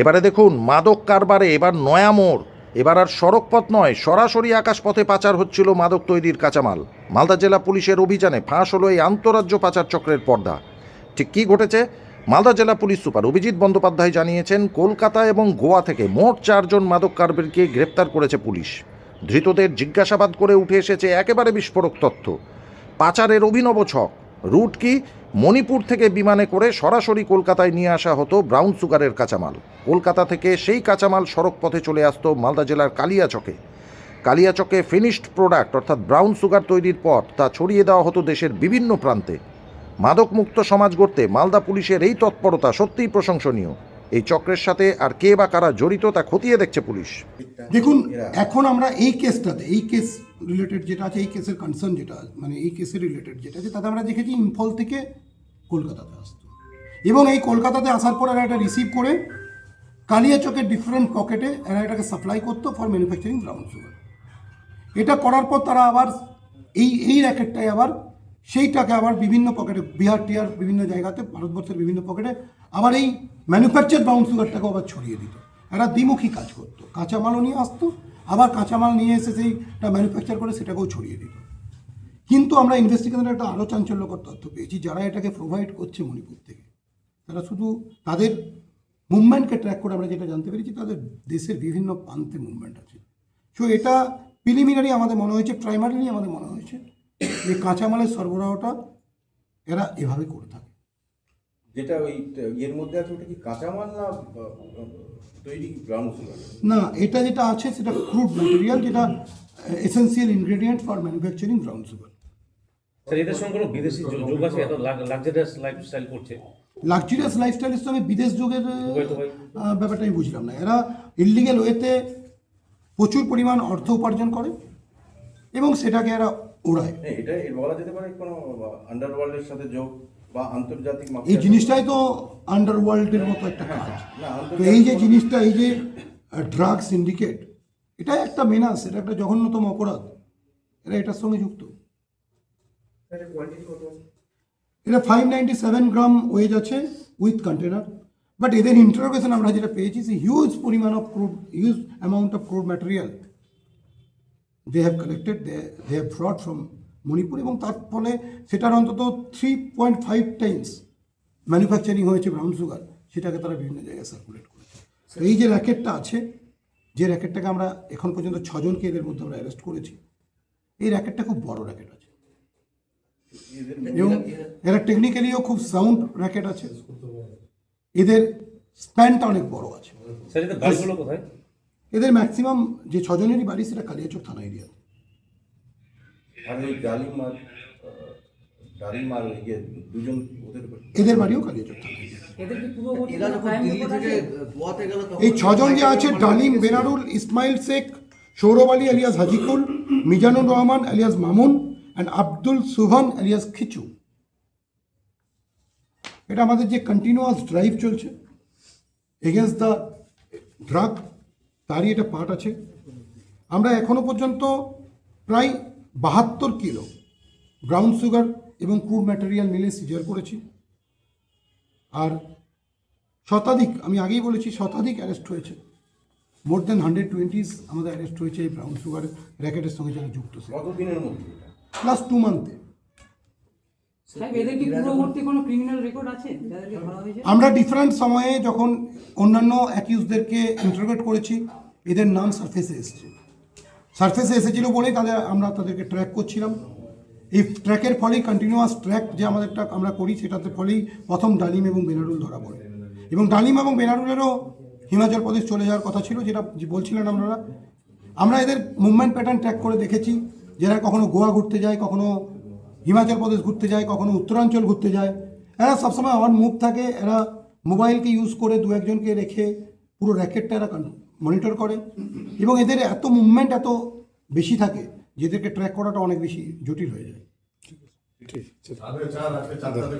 এবারে দেখুন মাদক কারবারে এবার নয়া মোড়। এবার আর সড়কপথ নয়, সরাসরি আকাশপথে পাচার হচ্ছিল মাদক তৈরির কাঁচামাল। মালদা জেলা পুলিশের অভিযানে ফাঁস হলো এই আন্তঃরাজ্য পাচার চক্রের পর্দা। ঠিক কী ঘটেছে? মালদা জেলা পুলিশ সুপার অভিজিৎ বন্দ্যোপাধ্যায় জানিয়েছেন, কলকাতা এবং গোয়া থেকে মোট 4 জন মাদক কারবারিকে গ্রেপ্তার করেছে পুলিশ। ধৃতদের জিজ্ঞাসাবাদ করে উঠে এসেছে একেবারে বিস্ফোরক তথ্য। পাচারের অভিনব ছক। রুট কি? মণিপুর থেকে বিমানে করে সরাসরি কলকাতায় নিয়ে আসা হতো ব্রাউন সুগারের কাঁচামাল। কলকাতা থেকে সেই কাঁচামাল সড়ক পথে চলে আসতো মালদা জেলার কালিয়াচকে। কালিয়াচকে ফিনিশড প্রোডাক্ট অর্থাৎ ব্রাউন সুগার তৈরির পর তা ছড়িয়ে দেওয়া হতো দেশের বিভিন্ন প্রান্তে। মাদকমুক্ত সমাজ গড়তে মালদা পুলিশের এই তৎপরতা সত্যিই প্রশংসনীয়। এই চক্রের সাথে আর কে বা কারা জড়িত তা খতিয়ে দেখছে পুলিশ। দেখুন, এখন আমরা এই কেসটাতে, এই কেস রিলেটেড যেটা আছে, এই কেসের কনসার্ন যেটা, মানে এই কেসের রিলেটেড যেটা আছে, তাতে আমরা দেখেছি ইম্ফল থেকে কলকাতাতে আসতো এবং এই কলকাতাতে আসার পর এরা এটা রিসিভ করে কালিয়াচকের ডিফারেন্ট পকেটে এরা এটাকে সাপ্লাই করতো ফর ম্যানুফ্যাকচারিং ব্রাউন সুগার। এটা করার পর তারা আবার এই র্যাকেটটাই আবার সেইটাকে আবার বিভিন্ন পকেটে, বিহার টিহার বিভিন্ন জায়গাতে, ভারতবর্ষের বিভিন্ন পকেটে আবার এই ম্যানুফ্যাকচার ব্রাউন সুগারটাকেও আবার ছড়িয়ে দিত। এরা দ্বিমুখী কাজ করতো, কাঁচামালও নিয়ে আসতো, আবার কাঁচামাল নিয়ে এসে সেইটা ম্যানুফ্যাকচার করে সেটাকেও ছড়িয়ে দিত। কিন্তু আমরা ইনভেস্টিগেশনে একটা আরও চাঞ্চল্যকর তথ্য পেয়েছি, যারা এটাকে প্রোভাইড করছে মণিপুর থেকে, তারা শুধু তাদের মুভমেন্টকে ট্র্যাক করে আমরা যেটা জানতে পেরেছি, তাদের দেশের বিভিন্ন প্রান্তে মুভমেন্ট আছে। সো এটা প্রিলিমিনারি আমাদের মনে হয়েছে, প্রাইমারিলি আমাদের মনে হয়েছে যে কাঁচামালের সরবরাহটা এরা এভাবে করে থাকে। যেটা ওই এর মধ্যে আছে ওটা কি কাঁচামাল না তৈরি ব্রাউন সুগার? না, এটা যেটা আছে সেটা ক্রুড ম্যাটেরিয়াল, যেটা essential ingredient for manufacturing brown sugar. Sir, এদের সঙ্গে কোনো বিদেশি যোগ আছে? এত লাক্সারিয়াস লাইফস্টাইল করছে। লাক্সারিয়াস লাইফস্টাইলের সঙ্গে বিদেশ যোগের ব্যাপারটা আমি বুঝলাম না। এরা ইললিগ্যাল ওয়েতে প্রচুর পরিমাণ অর্থ উপার্জন করে এবং সেটাকে এরা ওড়ায়। এটা বলা যেতে পারে কোনো আন্ডারওয়ার্ল্ডের সাথে যোগ বা আন্তর্জাতিক মাফিয়া। এই জিনিসটাই তো আন্ডারওয়ার্ল্ডের মতো একটা কাজ। তো এই যে জিনিসটা, এই যে ড্রাগ সিন্ডিকেট, এটাই একটা মেনাস, এটা একটা জঘন্যতম অপরাধ। এরা এটার সঙ্গে যুক্ত। এটা 597 গ্রাম ওয়েজ আছে উইথ কন্টেনার। বাট এদের ইন্টারোগেশন আমরা যেটা পেয়েছি, হিউজ পরিমাণ of crude, huge amount of crude material they have collected, they have brought from Manipur, এবং তার ফলে সেটার অন্তত 3.5 টাইমস ম্যানুফ্যাকচারিং হয়েছে ব্রাউন সুগার, সেটাকে তারা বিভিন্ন জায়গায় সার্কুলেট করেছে। এই যে র্যাকেটটা আছে, যে র্যাকেটটাকে আমরা এখন পর্যন্ত 6 জনকে এদের মধ্যে আমরা অ্যারেস্ট করেছি, এই র্যাকেটটা খুব বড় র্যাকেট আছে এবং এরা টেকনিক্যালিও খুব সাউন্ড র্যাকেট আছে। এদের স্প্যানটা অনেক বড় আছে। স্যার, এদের বাড়িগুলো কোথায়? এদের ম্যাক্সিমাম যে 6 জনেরই বাড়ি সেটা কালিয়াচক থানা এরিয়া। আর ওই ডালিম আর ওই যে দুজন ওদের এদের বাড়িও কালিয়াচক থানা এরিয়া। এরা যখন দিল্লি থেকে গোয়াতে গেল তখন এই 6 জন যে আছে, Dalim, Benarul, Ismail Sheikh, Sourav Ali alias Hajikul, Mizanur Rahman alias Mamun and Abdul Subhan alias Khichu. এটা আমাদের যে কন্টিনিউয়াস ড্রাইভ চলছে এগেনস্ট দ্য ড্রাগ, তারই এটা পার্ট আছে। আমরা এখনো পর্যন্ত প্রায় 72 কিলো ব্রাউন সুগার এবং ক্রুড ম্যাটেরিয়াল মিলে সিজার করেছি। আর শতাধিক, আমি আগেই বলেছি, শতাধিক অ্যারেস্ট হয়েছে। মোর দ্যান 120 আমাদের অ্যারেস্ট হয়েছে এই ব্রাউন সুগার র্যাকেটের সঙ্গে যারা যুক্ত। কতদিনের মধ্যে? প্লাস 2 মান্থে। এদের কি পূর্ববর্তী কোনো ক্রিমিনাল রেকর্ড আছে যাদেরকে ধরা হয়েছে? আমরা ডিফারেন্ট সময়ে যখন অন্যান্য অ্যাকিউজদেরকে ইন্টারোগেট করেছি, এদের নাম সারফেসে এসেছিল বলেই আমরা তাদেরকে ট্র্যাক করছিলাম। এই ট্র্যাকের ফলেই, কন্টিনিউয়াস ট্র্যাক যে আমাদেরটা আমরা করি, সেটাতে ফলেই প্রথম ডালিম এবং বেনারুল ধরা পড়ে। এবং ডালিম এবং বেনারুলেরও হিমাচল প্রদেশ চলে যাওয়ার কথা ছিল, যেটা বলছিলেন আপনারা। আমরা এদের মুভমেন্ট প্যাটার্ন ট্র্যাক করে দেখেছি, যারা কখনো গোয়া ঘুরতে যায়, কখনো হিমাচল প্রদেশ ঘুরতে যায়, কখনো উত্তরাঞ্চল ঘুরতে যায়। এরা সবসময় অন মুভ থাকে। এরা মোবাইলকে ইউজ করে 2-1 জনকে রেখে পুরো র্যাকেটটা এরা মনিটর করে এবং এদের এত মুভমেন্ট এত বেশি থাকে যেদেরকে ট্র্যাক করাটা অনেক বেশি জটিল হয়ে যায়।